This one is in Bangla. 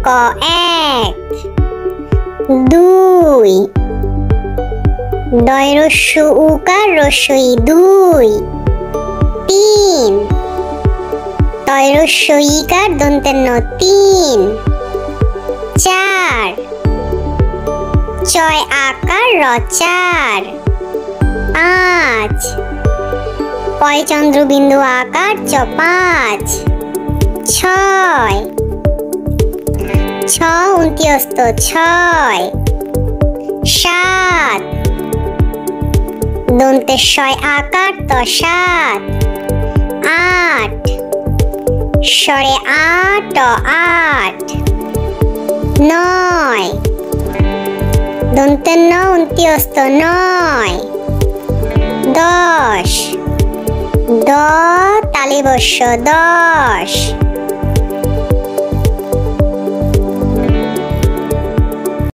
ক এক, দুই, ডয় রস্যু উকার রস্যই দুই, তিন, তয় রস্য ইকার দন্তের ন তিন, চার, চয় আকার র চার, পাঁচ, পয় চন্দ্রবিন্দু আকার চ পাঁচ, ছয়, ছ উন্ত্যস্ত ছয়, সাত, দন্তেশ্বয় আকার ত সাত, আট, স্বরে আট আট, নয়, দন্তের ন উন্ত্যস্ত নয়, দশ, দ তালিবস্য দশ।